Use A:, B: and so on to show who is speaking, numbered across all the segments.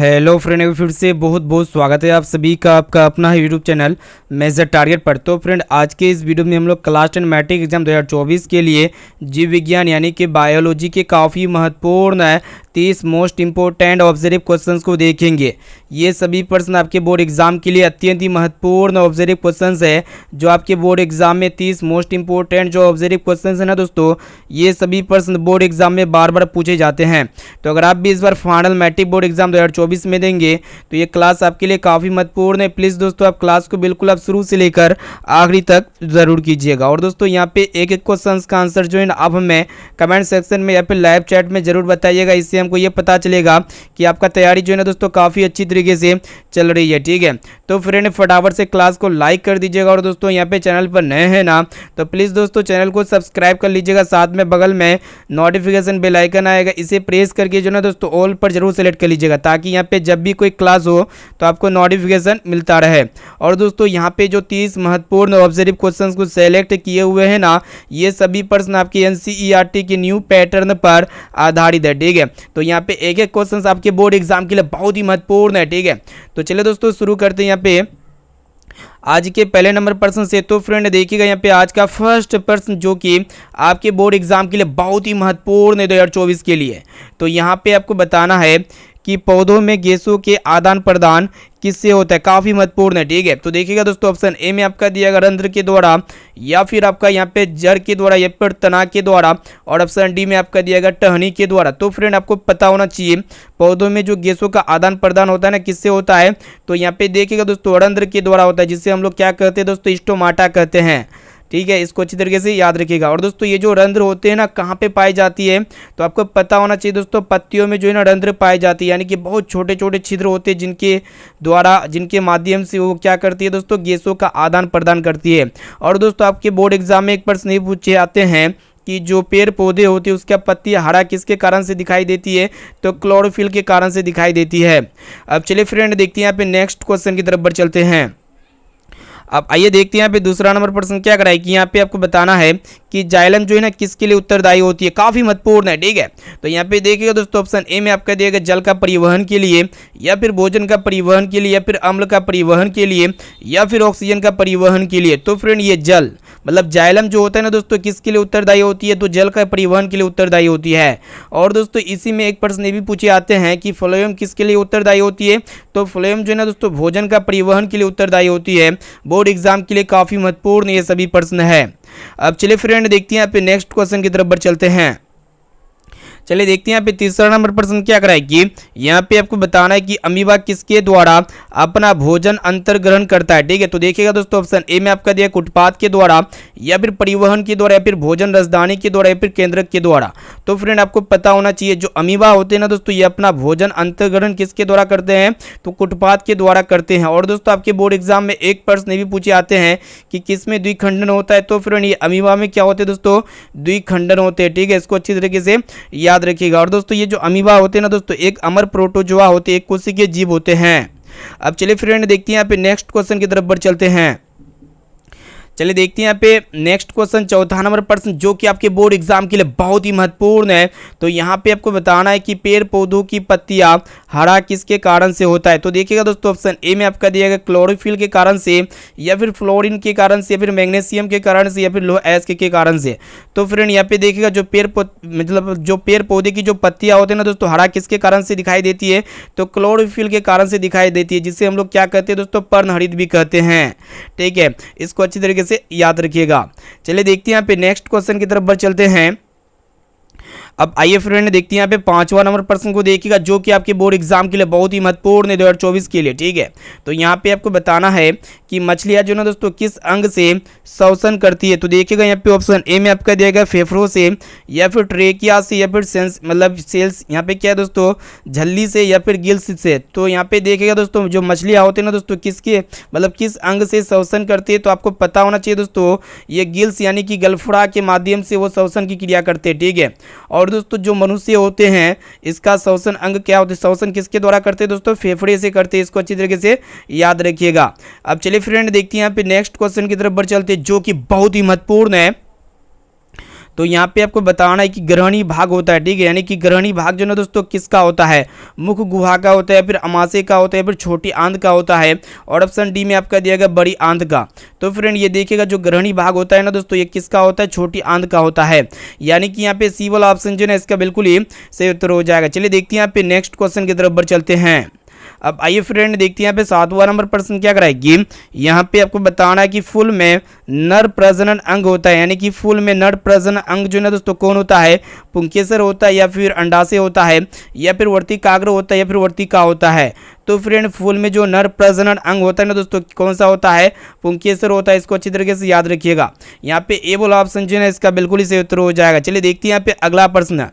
A: Hello friend, फिर से बहुत बहुत स्वागत है आप सभी का आपका अपना यूट्यूब चैनल मेजर टारगेट पर। तो फ्रेंड, आज के इस वीडियो में हम लोग क्लास 10 मैट्रिक एग्जाम 2024 के लिए जीव विज्ञान यानी कि बायोलॉजी के काफ़ी महत्वपूर्ण 30 मोस्ट इंपॉर्टेंट ऑब्जर्व क्वेश्चंस को देखेंगे। ये सभी प्रश्न आपके बोर्ड एग्जाम के लिए अत्यंत ही महत्वपूर्ण ऑब्जर्व क्वेश्चंस है, जो आपके बोर्ड एग्जाम में 30 मोस्ट इंपॉर्टेंट जो ऑब्जर्व क्वेश्चंस है ना दोस्तों, ये सभी प्रश्न बोर्ड एग्जाम में बार बार पूछे जाते हैं। तो अगर आप भी इस बार फाइनल मैट्रिक बोर्ड एग्जाम 2024 में देंगे तो ये क्लास आपके लिए काफ़ी महत्वपूर्ण है। प्लीज़ दोस्तों, आप क्लास को बिल्कुल आप शुरू से लेकर आखिरी तक ज़रूर कीजिएगा। और दोस्तों, यहाँ पे एक एक क्वेश्चन का आंसर जो है ना आप हमें कमेंट सेक्शन में या फिर लाइव चैट में ज़रूर बताइएगा। इससे हमको ये पता चलेगा कि आपका तैयारी जो है ना दोस्तों काफ़ी अच्छी तरीके से चल रही है। ठीक है, तो फ्रेंड फटाफट से क्लास को लाइक कर दीजिएगा। और दोस्तों, यहाँ पे चैनल पर नए हैं ना तो प्लीज़ दोस्तों चैनल को सब्सक्राइब कर लीजिएगा। साथ में बगल में नोटिफिकेशन बेल आइकन आएगा, इसे प्रेस करके जो ना दोस्तों ऑल पर जरूर सेलेक्ट कर लीजिएगा, ताकि यहाँ पे जब भी कोई क्लास हो तो आपको नोटिफिकेशन मिलता रहे। और दोस्तों, यहाँ पे जो 30 महत्वपूर्ण ऑब्जर्व क्वेश्चंस को सेलेक्ट किए हुए हैं ना, ये सभी प्रश्न आपके एनसीईआरटी के न्यू पैटर्न पर आधारित है। ठीक है, तो यहाँ पे एक एक क्वेश्चन आपके बोर्ड एग्जाम के लिए बहुत ही महत्वपूर्ण है। ठीक है, तो चलिए दोस्तों शुरू करते हैं यहाँ पे आज के पहले नंबर प्रश्न से। तो फ्रेंड देखिएगा, यहाँ पे आज का फर्स्ट प्रश्न जो कि आपके बोर्ड एग्जाम के लिए बहुत ही महत्वपूर्ण है 2024 के लिए। तो यहाँ पे आपको बताना है कि पौधों में गैसों के आदान प्रदान किससे होता है, काफ़ी महत्वपूर्ण है। ठीक है, तो देखिएगा दोस्तों, ऑप्शन ए में आपका दिया गया रंध्र के द्वारा, या फिर आपका यहाँ पे जड़ के द्वारा या फिर तना के द्वारा, और ऑप्शन डी में आपका दिया गया टहनी के द्वारा। तो फ्रेंड आपको पता होना चाहिए पौधों में जो गैसों का आदान प्रदान होता है ना, किससे होता है, तो यहाँ पे देखिएगा दोस्तों रंध्र के द्वारा होता है, जिससे हम लोग क्या कहते हैं दोस्तों, स्टोमाटा कहते हैं। ठीक है, इसको अच्छी तरीके से याद रखिएगा। और दोस्तों, ये जो रंध्र होते हैं ना कहाँ पे पाई जाती है, तो आपको पता होना चाहिए दोस्तों पत्तियों में जो है ना रंध्र पाई जाती है, यानी कि बहुत छोटे छोटे छिद्र होते हैं जिनके माध्यम से वो क्या करती है दोस्तों, गैसों का आदान प्रदान करती है। और दोस्तों, आपके बोर्ड एग्जाम में एक प्रश्न ये पूछे आते हैं कि जो पेड़ पौधे होते हैं उसका पत्ती हरा किसके कारण से दिखाई देती है, तो क्लोरोफिल के कारण से दिखाई देती है। अब चलिए फ्रेंड देखते हैं यहाँ पे नेक्स्ट क्वेश्चन की तरफ बढ़ चलते हैं। अब आइए देखते हैं यहाँ पे दूसरा नंबर प्रश्न क्या कराए कि यहाँ पे आपको बताना है कि जाइलम जो है ना किसके लिए उत्तरदायी होती है, काफ़ी महत्वपूर्ण है। ठीक है, तो यहाँ पे देखिएगा दोस्तों, ऑप्शन ए में आपका दिया गया जल का परिवहन के लिए, या फिर भोजन का परिवहन के लिए, या फिर अम्ल का परिवहन के लिए, या फिर ऑक्सीजन का परिवहन के लिए। तो फ्रेंड ये जल मतलब जाइलम जो होता है ना दोस्तों किसके लिए उत्तरदायी होती है, तो जल का परिवहन के लिए उत्तरदायी होती है। और दोस्तों, इसी में एक प्रश्न ये भी पूछे आते हैं कि फ्लोएम किसके लिए उत्तरदायी होती है, तो फ्लोएम जो है ना दोस्तों भोजन का परिवहन के लिए उत्तरदायी होती है। बोर्ड एग्जाम के लिए काफ़ी महत्वपूर्ण ये सभी प्रश्न है। अब चलिए फ्रेंड देखते हैं यहाँ पे नेक्स्ट क्वेश्चन की तरफ बढ़ चलते हैं। चलिए देखते हैं यहाँ पे तीसरा नंबर प्रश्न क्या कराएगी, यहाँ पे आपको बताना है कि अमीबा किसके द्वारा अपना भोजन अंतर्ग्रहण करता है। ठीक है, तो देखिएगा दोस्तों, ऑप्शन ए में आपका दिया उत्पाद के द्वारा, या फिर परिवहन के द्वारा, या फिर भोजन रसदानी के द्वारा, या फिर केंद्रक के द्वारा। तो फ्रेंड आपको पता होना चाहिए जो अमीबा होते हैं ना दोस्तों, ये अपना भोजन अंतर्ग्रहण किसके द्वारा करते हैं, तो उत्पाद के द्वारा करते हैं। और दोस्तों, आपके बोर्ड एग्जाम में एक प्रश्न भी पूछे आते हैं कि किसमें द्विखंडन होता है, तो फ्रेंड ये अमीबा में क्या होते हैं दोस्तों, द्विखंडन होते हैं। ठीक है, इसको अच्छी तरीके से याद रखिएगा। और दोस्तों, ये जो अमीबा होते हैं ना दोस्तों एक अमर प्रोटोजोआ होते हैं, एक कोशिकीय जीव होते हैं। अब चलिए फ्रेंड देखते हैं यहाँ पे नेक्स्ट क्वेश्चन की तरफ बढ़ चलते हैं। चलिए देखते हैं यहाँ पे नेक्स्ट क्वेश्चन चौथा नंबर प्रश्न जो कि आपके बोर्ड एग्जाम के लिए बहुत ही महत्वपूर्ण है। तो यहाँ पे आपको बताना है कि पेड़ पौधों की पत्तियां हरा किसके कारण से होता है। तो देखिएगा दोस्तों, ऑप्शन ए में आपका दिया गया क्लोरोफिल के कारण से, या फिर फ्लोरीन के कारण से, या फिर मैग्नीशियम के कारण से, या फिर लोह अयस्क के कारण से। तो फ्रेंड यहाँ पे देखिएगा जो पेड़ पौधे की जो पत्तियां होती है ना दोस्तों हरा किसके कारण से दिखाई देती है, तो क्लोरोफिल के कारण से दिखाई देती है, जिसे हम लोग क्या कहते हैं दोस्तों, पर्णहरित भी कहते हैं। ठीक है, इसको अच्छी तरीके से याद रखिएगा। चलिए देखते हैं यहाँ पे नेक्स्ट क्वेश्चन की तरफ बढ़ चलते हैं। अब आइए फ्रेंड देखते हैं यहाँ पे पांचवा नंबर प्रश्न को देखिएगा जो कि आपके बोर्ड एग्जाम के लिए बहुत ही महत्वपूर्ण है 2024 के लिए। ठीक है, तो यहाँ पे आपको बताना है कि मछलियाँ जो ना दोस्तों किस अंग से श्वसन करती है। तो देखिएगा यहाँ पे ऑप्शन ए में आपका दिया गया फेफड़ों से, या फिर ट्रेकिया से, या फिर सेल्स यहाँ पे क्या है दोस्तों, झल्ली से, या फिर गिल्स से। तो यहाँ पे देखिएगा दोस्तों जो मछलियाँ होती है ना दोस्तों किस अंग से श्वसन करती है, तो आपको पता होना चाहिए दोस्तों ये गिल्स यानी कि गलफड़ा के माध्यम से वो श्वसन की क्रिया करते हैं। ठीक है, और दोस्तों जो मनुष्य होते हैं इसका श्वसन अंग क्या होता है, श्वसन किसके द्वारा करते हैं दोस्तों, फेफड़े से करते हैं। इसको अच्छी तरीके से याद रखिएगा। अब चलिए फ्रेंड देखते हैं यहाँ पे नेक्स्ट क्वेश्चन की तरफ बढ़ चलते हैं जो कि बहुत ही महत्वपूर्ण है। तो यहाँ पे आपको बताना है कि ग्रहणी भाग होता है, ठीक है, यानी कि ग्रहणी भाग जो ना दोस्तों किसका होता है, मुख गुहा का होता है, फिर अमाशय का होता है, फिर छोटी आंत का होता है, और ऑप्शन डी में आपका दिया गया बड़ी आंत का। तो फ्रेंड ये देखिएगा जो ग्रहणी भाग होता है ना दोस्तों ये किसका होता है, छोटी आंत का होता है, यानी कि यहाँ पे सी वाला ऑप्शन जो है इसका बिल्कुल ही सही उत्तर हो जाएगा। चलिए देखते हैं यहाँ पे नेक्स्ट क्वेश्चन की तरफ बढ़ चलते हैं। अब आइए फ्रेंड देखते हैं यहाँ पे 7वां नंबर प्रश्न क्या कराएगी। यहाँ पे आपको बताना है कि फूल में नर प्रजनन अंग होता है, यानी कि फूल में नर प्रजनन अंग जो है ना दोस्तों कौन होता है, पुंकेसर होता है, या फिर अंडाशय होता है, या फिर वर्तिकाग्र होता है, या फिर वर्तिका होता है। तो फ्रेंड फूल में जो नर प्रजनन अंग होता है ना दोस्तों कौन सा होता है, पुंकेसर होता है। इसको अच्छी तरीके से याद रखिएगा। यहाँ पे ए वाला ऑप्शन जो है इसका बिल्कुल ही सही उत्तर हो जाएगा। चलिए देखते हैं यहाँ पे अगला प्रश्न।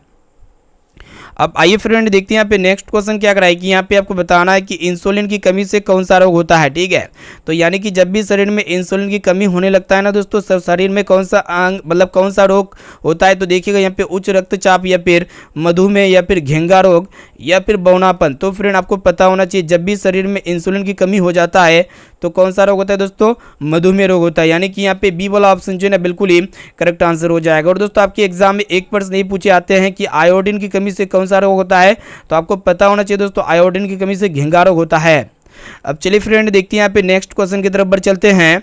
A: अब आइए फ्रेंड देखते हैं यहाँ पे नेक्स्ट क्वेश्चन क्या कराएगी। यहाँ पे आपको बताना है कि इंसुलिन की कमी से कौन सा रोग होता है, ठीक है। तो यानी कि जब भी शरीर में इंसुलिन की कमी होने लगता है ना दोस्तों सब शरीर में कौन सा अंग मतलब कौन सा रोग होता है, तो देखिएगा यहाँ पे उच्च रक्तचाप, या फिर मधुमेह, या फिर घेंगा रोग, या फिर बौनापन। तो फ्रेंड आपको पता होना चाहिए जब भी शरीर में इंसुलिन की कमी हो जाता है तो कौन सा रोग होता है दोस्तों, मधुमेह रोग होता है, यानी कि यहाँ पे बी वाला ऑप्शन जो है ना बिल्कुल ही करेक्ट आंसर हो जाएगा। और दोस्तों आपके एग्जाम में एक प्रश्न नहीं पूछे आते हैं कि आयोडीन की कमी से कौन सा रोग होता है, तो आपको पता होना चाहिए दोस्तों आयोडीन की कमी से घेंगा रोग होता है। अब चलिए फ्रेंड देखते हैं यहाँ पे नेक्स्ट क्वेश्चन की तरफ बढ़ चलते हैं।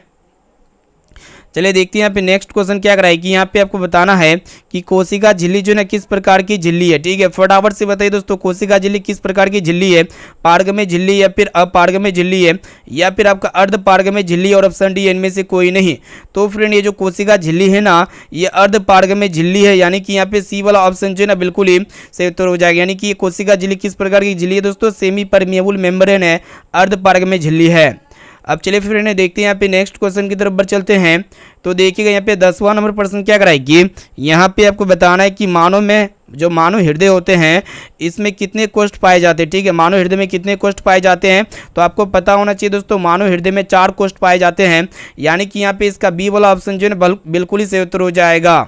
A: चलिए देखते हैं यहाँ पे नेक्स्ट क्वेश्चन क्या कराएगी। यहाँ पे आपको बताना है कि कोशिका झिल्ली जो है किस प्रकार की झिल्ली है, ठीक है। फटाफट से बताइए दोस्तों कोशिका झिल्ली किस प्रकार की झिल्ली है, पारगम्य झिल्ली, या फिर अपारगम्य झिल्ली है, या फिर आपका अर्ध पारगम्य झिल्ली, और ऑप्शन डी इनमें से कोई नहीं। तो फ्रेंड ये जो कोशिका झिल्ली है ना ये अर्ध पारगम्य झिल्ली है, यानी कि यहाँ पे सी वाला ऑप्शन जो है ना बिल्कुल ही सही उत्तर हो जाएगा। यानी कि ये कोशिका झिल्ली किस प्रकार की झिल्ली है दोस्तों, सेमी परमिएबल मेम्ब्रेन है, अर्ध पारगम्य झिल्ली है। अब चलिए फ्रेंड देखते हैं यहाँ पे नेक्स्ट क्वेश्चन की तरफ बढ़ चलते हैं। तो देखिएगा यहाँ पे 10वां नंबर प्रश्न क्या कराएगी। यहाँ पे आपको बताना है कि मानव में जो मानव हृदय होते हैं इसमें कितने कोष्ठ पाए जाते हैं, ठीक है। मानव हृदय में कितने कोष्ठ पाए जाते हैं, तो आपको पता होना चाहिए दोस्तों मानव हृदय में 4 कोष्ठ पाए जाते हैं, यानी कि यहाँ पे इसका बी वाला ऑप्शन जो है बिल्कुल ही सही उत्तर हो जाएगा।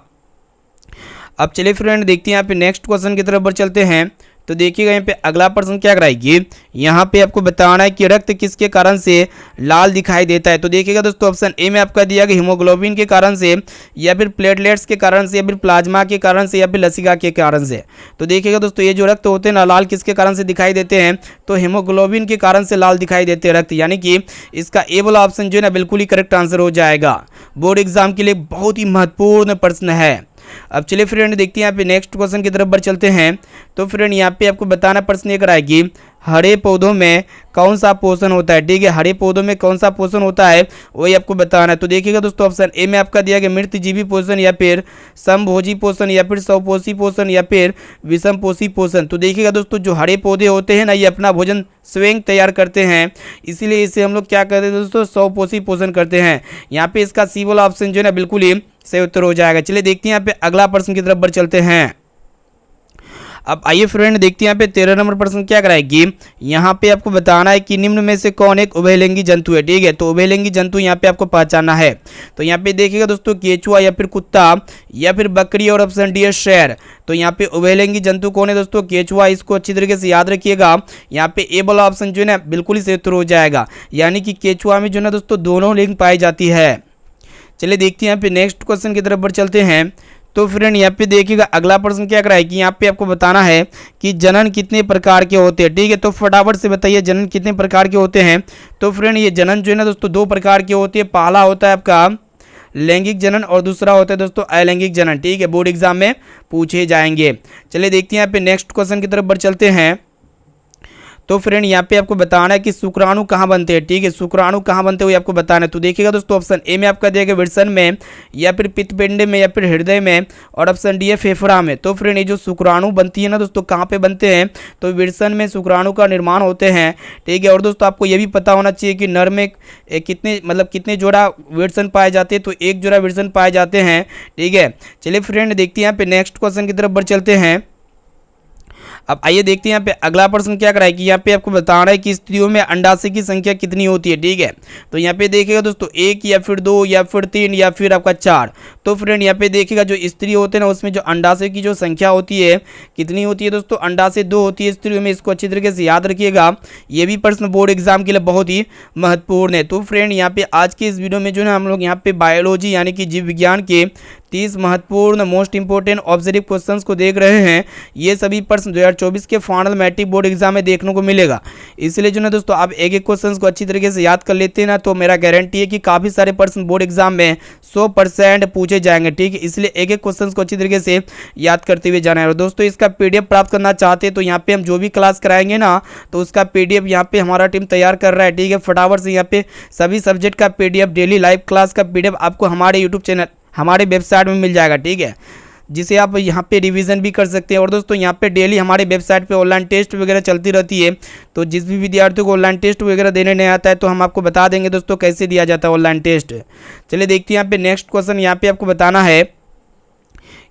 A: अब चलिए फ्रेंड देखते हैं यहाँ पे नेक्स्ट क्वेश्चन की तरफ बढ़ चलते हैं। तो देखिएगा यहाँ पे अगला प्रश्न क्या कराएगी। यहाँ पे आपको बताना है कि रक्त किसके कारण से लाल दिखाई देता है। तो देखिएगा दोस्तों ऑप्शन ए में आपका दिया गया हीमोग्लोबिन के कारण से, या फिर प्लेटलेट्स के कारण से, या फिर प्लाज्मा के कारण से, या फिर लसिका के कारण से। तो देखिएगा दोस्तों ये जो रक्त होते हैं ना लाल किसके कारण से दिखाई देते हैं, तो हीमोग्लोबिन के कारण से लाल दिखाई देते हैं रक्त, यानी कि इसका ए वाला ऑप्शन जो है ना बिल्कुल ही करेक्ट आंसर हो जाएगा। बोर्ड एग्जाम के लिए बहुत ही महत्वपूर्ण प्रश्न है। अब चलिए फ्रेंड देखते हैं यहाँ पे नेक्स्ट क्वेश्चन की तरफ बढ़ चलते हैं। तो फ्रेंड यहाँ पे आपको बताना प्रश्न ये कराएगी हरे पौधों में कौन सा पोषण होता है, ठीक है। हरे पौधों में कौन सा पोषण होता है वही आपको बताना है। तो देखिएगा दोस्तों ऑप्शन ए में आपका दिया गया मृतजीवी पोषण, या फिर समभोजी पोषण, या फिर स्वपोषी पोषण, या फिर विषमपोषी पोषण। तो देखिएगा दोस्तों जो हरे पौधे होते हैं ना ये अपना भोजन स्वयं तैयार करते हैं, इसीलिए इसे हम लोग क्या करते हैं दोस्तों स्वपोषी पोषण करते हैं। यहाँ पे इसका सी वाला ऑप्शन जो है ना बिल्कुल ही सही उत्तर हो जाएगा। चलिए देखते हैं यहाँ पे अगला प्रश्न की तरफ बढ़ चलते हैं। अब आइए फ्रेंड देखते हैं यहाँ पे 13 नंबर प्रश्न क्या कराएगी। यहाँ पे आपको बताना है कि निम्न में से कौन एक उभयलिंगी जंतु है, ठीक है। तो उभयलिंगी जंतु यहाँ पे आपको पहचानना है। तो यहाँ पे देखिएगा दोस्तों केचुआ, या फिर कुत्ता, या फिर बकरी, और ऑप्शन डी है शेर। तो यहाँ पे उभयलिंगी जंतु कौन है दोस्तों, केचुआ। इसको अच्छी तरीके से याद रखिएगा। यहाँ पे ए वाला ऑप्शन जो है ना बिल्कुल ही सही उत्तर हो जाएगा, यानी कि केचुआ में जो है ना दोस्तों दोनों लिंग पाई जाती है। चलिए देखते हैं यहाँ पे नेक्स्ट क्वेश्चन की तरफ बढ़ चलते हैं। तो फ्रेंड यहाँ पे देखिएगा अगला प्रश्न क्या कराएगी। यहाँ पे आपको बताना है कि जनन कितने प्रकार के होते हैं, ठीक है। तो फटाफट से बताइए जनन कितने प्रकार के होते हैं। तो फ्रेंड ये जनन जो है ना दोस्तों 2 प्रकार के होते हैं। पहला होता है आपका लैंगिक जनन, और दूसरा होता है दोस्तों अलैंगिक जनन, ठीक है। बोर्ड एग्जाम में पूछे जाएंगे। चलिए देखते हैं यहाँ पे नेक्स्ट क्वेश्चन की तरफ बढ़ चलते हैं। तो फ्रेंड यहाँ पे आपको बताना है कि शुक्राणु कहाँ बनते हैं, ठीक है। शुक्राणु कहाँ बनते हुए आपको बताना है। तो देखिएगा दोस्तों ऑप्शन ए में आपका दिया गया वृषण में, या फिर पित्तपिंड में, या फिर हृदय में, और ऑप्शन डी है फेफड़ा में। तो फ्रेंड ये जो शुक्राणु बनती है ना दोस्तों कहाँ पे बनते हैं, तो वृषण में शुक्राणु का निर्माण होते हैं, ठीक है। और दोस्तों आपको ये भी पता होना चाहिए कि नर में कितने जोड़ा वृषण पाए जाते हैं, तो 1 जोड़ा वृषण पाए जाते हैं, ठीक है। चलिए फ्रेंड देखते हैं यहाँ पे नेक्स्ट क्वेश्चन की तरफ बढ़ चलते हैं। अब आइए देखते हैं यहाँ पे अगला प्रश्न क्या कराए कि यहाँ पे आपको बताना है कि स्त्रियों में अंडाशय की संख्या कितनी होती है। ठीक है, तो यहाँ पे देखिएगा दोस्तों 1 या फिर 2 या फिर 3 या फिर आपका 4। तो फ्रेंड यहाँ पे देखिएगा जो स्त्री होते हैं ना उसमें जो अंडाशय की जो संख्या होती है कितनी होती है दोस्तों, अंडाशय 2 होती है स्त्रियों में। इसको अच्छी तरीके से याद रखिएगा, ये भी प्रश्न बोर्ड एग्जाम के लिए बहुत ही महत्वपूर्ण है। तो फ्रेंड यहाँ पे आज के इस वीडियो में जो है हम लोग यहाँ पे बायोलॉजी यानी कि जीव विज्ञान के 30 महत्वपूर्ण मोस्ट इंपोर्टेंट ऑब्जर्व क्वेश्चंस को देख रहे हैं। ये सभी प्रश्न 2024 के फाइनल मैट्रिक बोर्ड एग्जाम में देखने को मिलेगा। इसलिए जो है दोस्तों आप एक एक क्वेश्चंस को अच्छी तरीके से याद कर लेते हैं ना, तो मेरा गारंटी है कि काफ़ी सारे प्रश्न बोर्ड एग्जाम में 100% पूछे जाएंगे। ठीक है, इसलिए एक एक क्वेश्चंस को अच्छी तरीके से याद करते हुए जाना है। और दोस्तों इसका PDF प्राप्त करना चाहते हैं तो यहाँ पे हम जो भी क्लास कराएंगे ना तो उसका PDF यहाँ पे हमारा टीम तैयार कर रहा है। ठीक है, फटाफट से यहाँ पे सभी सब्जेक्ट का PDF, डेली लाइव क्लास का PDF आपको हमारे यूट्यूब चैनल, हमारे वेबसाइट में मिल जाएगा। ठीक है, जिसे आप यहाँ पे रिवीजन भी कर सकते हैं। और दोस्तों यहाँ पे डेली हमारे वेबसाइट पे ऑनलाइन टेस्ट वगैरह चलती रहती है, तो जिस भी विद्यार्थियों को ऑनलाइन टेस्ट वगैरह देने नहीं आता है तो हम आपको बता देंगे दोस्तों कैसे दिया जाता है ऑनलाइन टेस्ट। चलिए देखते हैं यहाँ पे नेक्स्ट क्वेश्चन। यहाँ पे आपको बताना है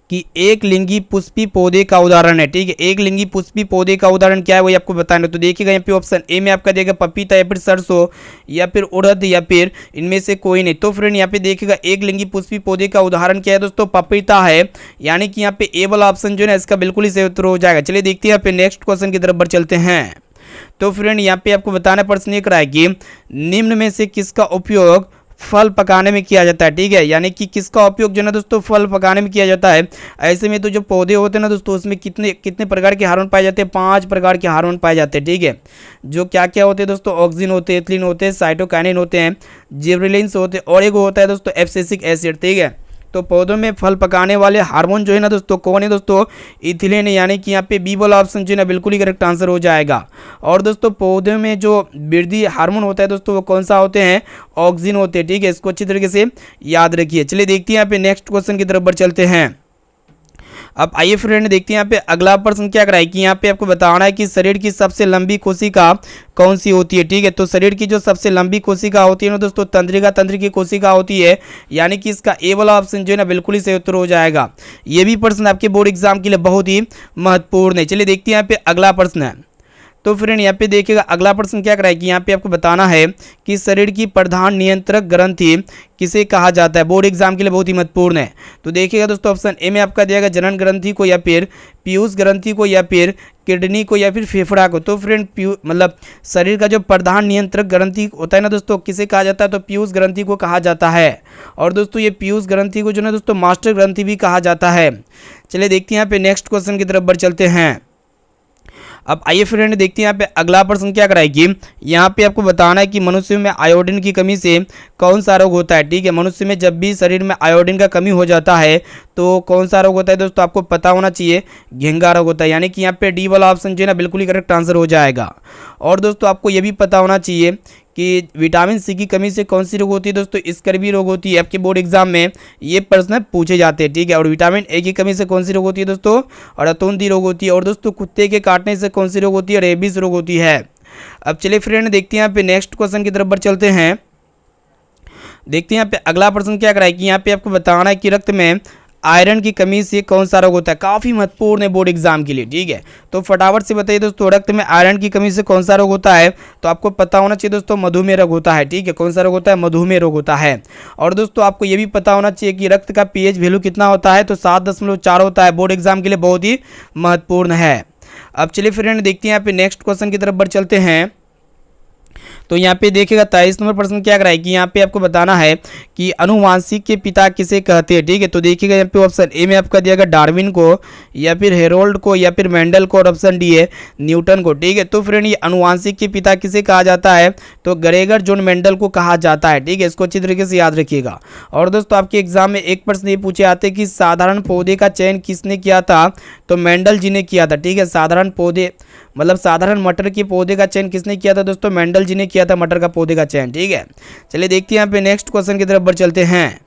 A: कि एक लिंगी पुष्पी पौधे का उदाहरण है। ठीक है, एक लिंगी पुष्पी पौधे का उदाहरण क्या है वही आपको बताना है। तो देखिएगा यहाँ पे ऑप्शन ए में आपका देगा पपीता या फिर सरसों या फिर उड़द या फिर इनमें से कोई नहीं। तो फ्रेंड यहाँ पे देखिएगा एक लिंगी पुष्पी पौधे का उदाहरण क्या है दोस्तों, पपीता है। यानी कि यहाँ पे ए वाला ऑप्शन जो है इसका बिल्कुल ही सही उत्तर हो जाएगा। चलिए देखते हैं यहाँ पे नेक्स्ट क्वेश्चन की तरफ बढ़ चलते हैं। तो फ्रेंड यहाँ पे आपको बताना प्रश्न ये कराए कि निम्न में से किसका उपयोग फल पकाने में किया जाता है। ठीक है, यानी कि किसका उपयोग जो है ना दोस्तों फल पकाने में किया जाता है। ऐसे में तो जो पौधे होते हैं ना दोस्तों उसमें कितने कितने प्रकार के हार्मोन पाए जाते हैं, 5 प्रकार के हार्मोन पाए जाते हैं। ठीक है, जो क्या क्या होते हैं दोस्तों, ऑक्सिन होते हैं, एथिलीन होते हैं, साइटोकाइनिन होते हैं, जिबरेलिन्स होते हैं और एक होता है दोस्तों एब्सिसिक एसिड। ठीक है, तो पौधों में फल पकाने वाले हार्मोन जो है ना दोस्तों कौन है दोस्तों, इथिलीन। यानी कि यहाँ पे बी वाला ऑप्शन जो है ना बिल्कुल ही करेक्ट आंसर हो जाएगा। और दोस्तों पौधों में जो वृद्धि हार्मोन होता है दोस्तों वो कौन सा होते हैं, ऑक्सिन होते हैं। ठीक है, इसको अच्छी तरीके से याद रखिए। चलिए देखते हैं यहाँ पे नेक्स्ट क्वेश्चन की तरफ बढ़ चलते हैं। अब आइए फ्रेंड देखते हैं यहाँ पे अगला प्रश्न क्या कराए कि यहाँ पे आपको बताना है कि शरीर की सबसे लंबी कोशिका कौन सी होती है। ठीक है, तो शरीर की जो सबसे लंबी कोशिका होती है ना दोस्तों तंत्रिका तंत्र की कोशिका होती है। यानी कि इसका ए वाला ऑप्शन जो है ना बिल्कुल ही सही उत्तर हो जाएगा। ये भी प्रश्न आपके बोर्ड एग्जाम के लिए बहुत ही महत्वपूर्ण है। चलिए देखते हैं यहाँ पे अगला प्रश्न है। तो फ्रेंड यहाँ पे देखिएगा अगला प्रश्न क्या कराए कि यहाँ पे आपको बताना है कि शरीर की प्रधान नियंत्रक ग्रंथि किसे कहा जाता है। बोर्ड एग्जाम के लिए बहुत ही महत्वपूर्ण है। तो देखिएगा दोस्तों ऑप्शन ए में आपका दिया गया जनन ग्रंथि को या फिर पीयूष ग्रंथि को या फिर किडनी को या फिर फेफड़ा को। तो फ्रेंड मतलब शरीर का जो प्रधान नियंत्रक ग्रंथि होता है ना दोस्तों किसे कहा जाता है, तो पीयूष ग्रंथि को कहा जाता है। और दोस्तों ये पीयूष ग्रंथि को जो है दोस्तों मास्टर ग्रंथि भी कहा जाता है। चलिए देखते हैं यहाँ पे नेक्स्ट क्वेश्चन की तरफ बढ़ चलते हैं। अब आइए फ्रेंड देखते हैं यहाँ पे अगला प्रश्न क्या कराएगी। यहाँ पे आपको बताना है कि मनुष्य में आयोडीन की कमी से कौन सा रोग होता है। ठीक है, मनुष्य में जब भी शरीर में आयोडीन का कमी हो जाता है तो कौन सा रोग होता है दोस्तों, आपको पता होना चाहिए, घेंघा रोग होता है। यानी कि यहाँ पे डी वाला ऑप्शन जो है ना बिल्कुल ही करेक्ट आंसर हो जाएगा। और दोस्तों आपको ये भी पता होना चाहिए कि विटामिन सी की कमी से कौन सी रोग होती है दोस्तों, स्कर्वी रोग होती है। आपके बोर्ड एग्जाम में ये प्रश्न पूछे जाते हैं। ठीक है, और विटामिन ए की कमी से कौन सी रोग होती है दोस्तों, और अतोंदी रोग होती है। और दोस्तों कुत्ते के काटने से कौन सी रोग होती है, रेबीज रोग होती है। अब चलिए फ्रेंड देखते हैं यहाँ पे नेक्स्ट क्वेश्चन की तरफ बढ़ चलते हैं। देखते हैं यहाँ पे अगला प्रश्न क्या कराए कि यहाँ पे आपको बताना है कि रक्त में आयरन की कमी से कौन सा रोग होता है। काफ़ी महत्वपूर्ण है बोर्ड एग्जाम के लिए। ठीक है, तो फटाफट से बताइए दोस्तों रक्त में आयरन की कमी से कौन सा रोग होता है। तो आपको पता होना चाहिए दोस्तों मधुमेह रोग होता है। ठीक है, कौन सा रोग होता है, मधुमेह रोग होता है। और दोस्तों आपको ये भी पता होना चाहिए कि रक्त का पीएच वैल्यू कितना होता है, तो 7.4 होता है। बोर्ड एग्जाम के लिए बहुत ही महत्वपूर्ण है। अब चलिए फ्रेंड देखते हैं यहाँ पे नेक्स्ट क्वेश्चन की तरफ बढ़ चलते हैं। तो यहाँ पे देखिएगा 23 नंबर प्रश्न क्या कराए कि यहाँ पे आपको बताना है कि अनुवांशिक के पिता किसे कहते हैं। ठीक है, तो देखिएगा यहाँ पे ऑप्शन ए में आपका दिया गया डार्विन को या फिर हेरोल्ड को या फिर मेंडल को और ऑप्शन डी है न्यूटन को। ठीक है, तो फ्रेंड ये अनुवांशिक के पिता किसे कहा जाता है, तो ग्रेगर जॉन मेंडल को कहा जाता है। ठीक है, इसको अच्छी तरीके से याद रखिएगा। और दोस्तों आपके एग्जाम में एक प्रश्न ये पूछे आते कि साधारण पौधे का चयन किसने किया था, तो मेंडल जी ने किया था। ठीक है, साधारण पौधे मतलब साधारण मटर के पौधे का चयन किसने किया था दोस्तों, मेंडल जी ने किया था मटर का पौधे का चयन। ठीक है, चलिए देखते हैं यहाँ पे नेक्स्ट क्वेश्चन की तरफ बढ़ चलते हैं।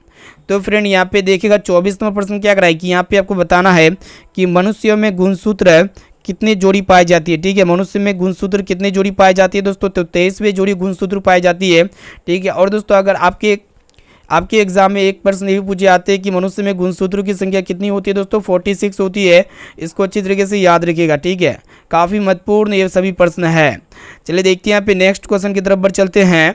A: तो फ्रेंड यहाँ पे देखिएगा 24 नंबर प्रश्न क्या कराए कि यहाँ पे आपको बताना है कि मनुष्यों में गुणसूत्र कितनी जोड़ी पाई जाती है। ठीक है, मनुष्य में गुणसूत्र कितनी जोड़ी पाई जाती है दोस्तों, तो 23वीं जोड़ी गुणसूत्र पाई जाती है। ठीक है, और दोस्तों अगर आपके एग्जाम में एक प्रश्न ये भी पूछे जाते हैं कि मनुष्य में गुणसूत्रों की संख्या कितनी होती है दोस्तों, 46 होती है। इसको अच्छी तरीके से याद रखिएगा, ठीक है, काफ़ी महत्वपूर्ण ये सभी प्रश्न है। चलिए देखते हैं यहाँ पे नेक्स्ट क्वेश्चन की तरफ बढ़ चलते हैं।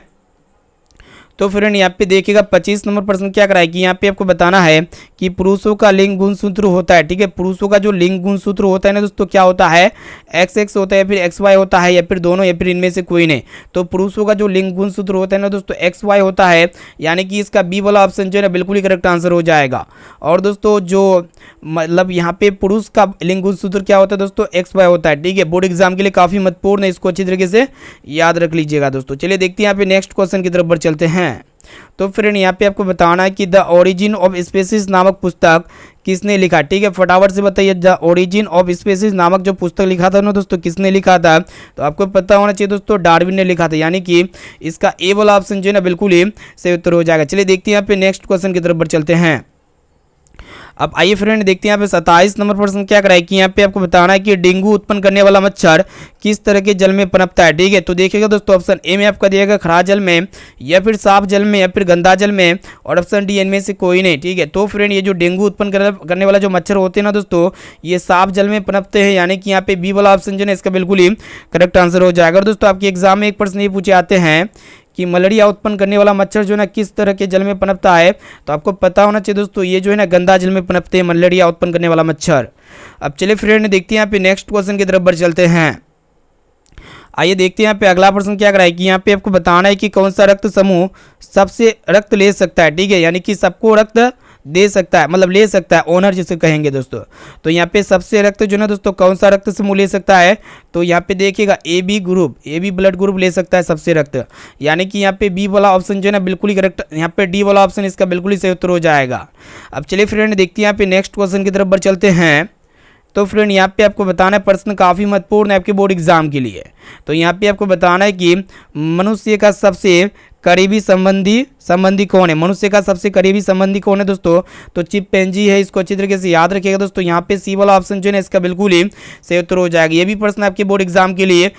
A: तो फ्रेंड यहाँ पे देखिएगा 25 नंबर प्रश्न क्या कराए कि यहाँ पे आपको बताना है कि पुरुषों का लिंग गुणसूत्र होता है, ठीक है, पुरुषों का जो लिंग गुणसूत्र होता है ना दोस्तों क्या होता है, XX होता है या फिर XY होता है या फिर दोनों या फिर इनमें से कोई नहीं। तो पुरुषों का जो लिंग गुणसूत्र होता है ना दोस्तों XY होता है, यानी कि इसका बी वाला ऑप्शन जो है ना बिल्कुल ही करेक्ट आंसर हो जाएगा। और दोस्तों जो मतलब यहाँ पे पुरुष का लिंग गुणसूत्र क्या होता है दोस्तों, XY होता है, ठीक है, बोर्ड एग्जाम के लिए काफ़ी महत्वपूर्ण है, इसको अच्छी तरीके से याद रख लीजिएगा दोस्तों। चलिए देखते हैं यहाँ पे नेक्स्ट क्वेश्चन की तरफ बढ़ चलते हैं। तो फ्रेंड यहाँ पे आपको बताना है कि द ओरिजिन ऑफ स्पीसीज नामक पुस्तक किसने लिखा, ठीक है, फटाफट से बताइए द ओरिजिन ऑफ स्पीसीज नामक जो पुस्तक लिखा था ना दोस्तों किसने लिखा था, तो आपको पता होना चाहिए दोस्तों डार्विन ने लिखा था, यानी कि इसका ए वाला ऑप्शन जो है ना बिल्कुल ही सही उत्तर हो जाएगा। चलिए देखते हैं यहाँ पे नेक्स्ट क्वेश्चन की तरफ बढ़ चलते हैं। अब आइए फ्रेंड देखते हैं यहाँ पे 27 नंबर प्रश्न क्या कराए कि यहाँ पे आपको बताना है कि डेंगू उत्पन्न करने वाला मच्छर किस तरह के जल में पनपता है, ठीक है। तो देखिएगा दोस्तों ऑप्शन ए में आपका दिएगा खरा जल में या फिर साफ जल में या फिर गंदा जल में, और ऑप्शन डी इनमें से कोई नहीं, ठीक है। तो फ्रेंड ये जो डेंगू उत्पन्न करने वाला जो मच्छर होते हैं ना दोस्तों ये साफ जल में पनपते हैं, यानी कि यहाँ पे बी वाला ऑप्शन जो है इसका बिल्कुल ही करेक्ट आंसर हो जाएगा। और दोस्तों आपके एग्जाम में एक प्रश्न ये पूछे आते हैं कि मलेरिया उत्पन्न करने वाला मच्छर जो है ना किस तरह के जल में पनपता है, तो आपको पता होना चाहिए दोस्तों ये जो है ना गंदा जल में पनपते हैं मलेरिया उत्पन्न करने वाला मच्छर। अब चलिए फ्रेंड देखते हैं यहाँ पे नेक्स्ट क्वेश्चन की तरफ बढ़ चलते हैं। आइए देखते हैं यहाँ पे अगला प्रश्न क्या कराए कि यहाँ पे आपको बताना है कि कौन सा रक्त समूह सबसे रक्त ले सकता है, ठीक है, यानी कि सबको रक्त दे सकता है, मतलब ले सकता है, ओनर जिसे कहेंगे दोस्तों। तो यहाँ पे सबसे रक्त जो ना दोस्तों कौन सा रक्त समूह ले सकता है, तो यहाँ पे देखिएगा AB group, AB blood group ले सकता है सबसे रक्त, यानी कि यहाँ पे बी वाला ऑप्शन जो है ना बिल्कुल ही करेक्ट, यहाँ पे डी वाला ऑप्शन इसका बिल्कुल ही सही उत्तर हो जाएगा। अब चलिए फ्रेंड देखते हैं यहाँ पे नेक्स्ट क्वेश्चन की तरफ बढ़ चलते हैं। तो फ्रेंड यहाँ पे आपको बताना है प्रश्न काफ़ी महत्वपूर्ण है आपके बोर्ड एग्जाम के लिए। तो यहाँ पे आपको बताना है कि मनुष्य का सबसे करीबी संबंधी कौन है, मनुष्य का सबसे करीबी संबंधी कौन है दोस्तों, तो चिंपैंजी है, इसको अच्छी तरीके से याद रखिएगा दोस्तों। यहाँ पे सी वाला ऑप्शन जो है इसका बिल्कुल ही सही उत्तर हो जाएगा। ये भी प्रश्न आपके बोर्ड एग्जाम के लिए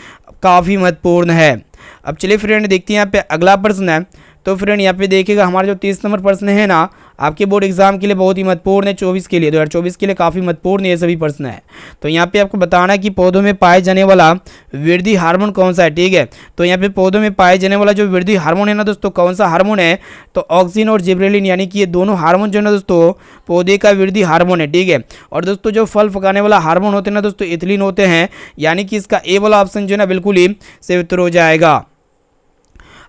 A: काफ़ी महत्वपूर्ण है। अब चलिए फ्रेंड देखते हैं यहाँ पे अगला प्रश्न है। तो फ्रेंड यहाँ पे देखिएगा हमारा जो 30 नंबर प्रश्न है ना आपके बोर्ड एग्जाम के लिए बहुत ही महत्वपूर्ण है, 24 के लिए 2024 के लिए काफ़ी महत्वपूर्ण ये सभी प्रश्न है। तो यहाँ पे आपको बताना है कि पौधों में पाए जाने वाला वृद्धि हार्मोन कौन सा है, ठीक है। तो यहाँ पे पौधों में पाए जाने वाला जो वृद्धि हार्मोन है ना दोस्तों कौन सा हार्मोन है, तो ऑक्सिन और जिब्रेलिन, यानी कि ये दोनों हार्मोन जो है ना दोस्तों पौधे का वृद्धि हार्मोन है, ठीक है। और दोस्तों जो फल पकाने वाला हार्मोन होते हैं ना दोस्तों एथिलीन होते हैं, यानी कि इसका ए वाला ऑप्शन जो है ना बिल्कुल ही सही उत्तर हो जाएगा।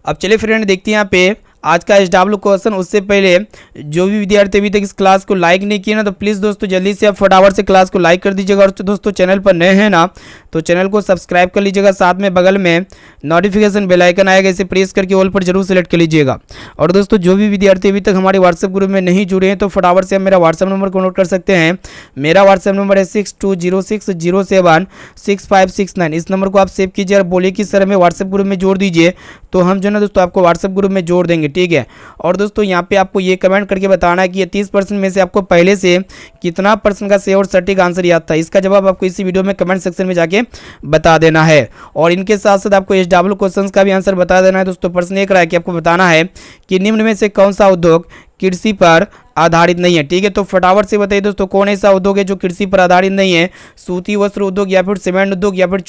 A: अब चलिए फ्रेंड देखते हैं यहाँ पे आज का SW क्वेश्चन। उससे पहले जो भी विद्यार्थी अभी तक इस क्लास को लाइक नहीं किया ना तो प्लीज़ दोस्तों जल्दी से आप फटाफट से क्लास को लाइक कर दीजिएगा। और दोस्तों चैनल पर नए हैं ना तो चैनल को सब्सक्राइब कर लीजिएगा, साथ में बगल में नोटिफिकेशन बेल आइकन आएगा, इसे प्रेस करके ऑल पर जरूर सेलेक्ट कर लीजिएगा। और दोस्तों जो भी विद्यार्थी अभी तक हमारे व्हाट्सएप ग्रुप में नहीं जुड़े हैं तो फटाफट से आप मेरा व्हाट्सएप नंबर को नोट कर सकते हैं। मेरा व्हाट्सएप नंबर है 6206076569। इस नंबर को आप सेव कीजिए और बोलिए कि सर हमें व्हाट्सएप ग्रुप में जोड़ दीजिए, तो हम जो है ना दोस्तों आपको व्हाट्सएप ग्रुप में जोड़ देंगे, ठीक है। और दोस्तों यहाँ पे आपको ये कमेंट करके बताना है कि ये 30% में से आपको पहले से कितना % का सही और सटीक आंसर याद था। इसका जवाब आपको इसी वीडियो में कमेंट सेक्शन में जाके बता देना है। और इनके साथ साथ आपको SW क्वेश्चंस का भी आंसर बता देना है। दोस्तों प्रश्न एक रहा है कि आपको बताना है कि निम्न में से कौन सा उद्योग कृषि पर आधारित नहीं है, ठीक है। तो फटाफट से बताइए दोस्तों कौन ऐसा उद्योग है जो कृषि पर आधारित नहीं है, सूती वस्त्र उद्योग या फिर सीमेंट उद्योग या फिर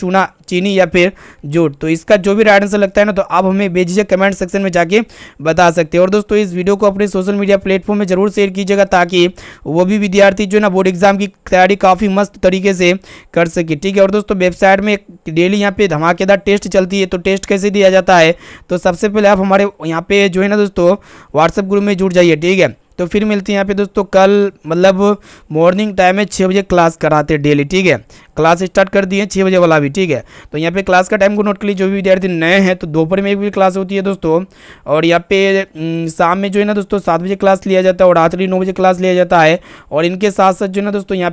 A: चीनी या फिर जूट। तो इसका जो भी राइट आंसर लगता है ना तो आप हमें बेझिझक कमेंट सेक्शन में जाके बता सकते हैं। और दोस्तों इस वीडियो को अपने सोशल मीडिया प्लेटफॉर्म में जरूर शेयर कीजिएगा ताकि वो भी विद्यार्थी जो ना बोर्ड एग्जाम की तैयारी काफ़ी मस्त तरीके से कर सके, ठीक है। और दोस्तों वेबसाइट में डेली यहाँ पे धमाकेदार टेस्ट चलती है। तो टेस्ट कैसे दिया जाता है, तो सबसे पहले आप हमारे यहाँ पे जो है ना दोस्तों व्हाट्सएप ग्रुप में जुड़ जाइए, ठीक है। तो फिर मिलते हैं यहाँ पे दोस्तों कल, मतलब मॉर्निंग टाइम में 6 बजे क्लास कराते हैं डेली, ठीक है। क्लास स्टार्ट कर दिए 6 बजे वाला भी, ठीक है। तो यहाँ पे क्लास का टाइम को नोट कर लीजिए। जो भी विद्यार्थी नए हैं तो दोपहर में एक बजे क्लास होती है दोस्तों, और यहाँ पे शाम में जो है ना दोस्तों 7 बजे क्लास लिया जाता है और रात्रि 9 बजे क्लास लिया जाता है। और इनके साथ साथ जो है ना दोस्तों यहाँ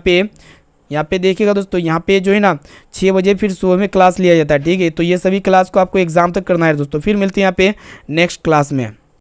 A: पे देखिएगा दोस्तों यहाँ पे जो है ना 6 बजे फिर सुबह में क्लास लिया जाता है, ठीक है। तो ये सभी क्लास को आपको एग्जाम तक करना है दोस्तों। फिर मिलते हैं यहाँ पे नेक्स्ट क्लास में।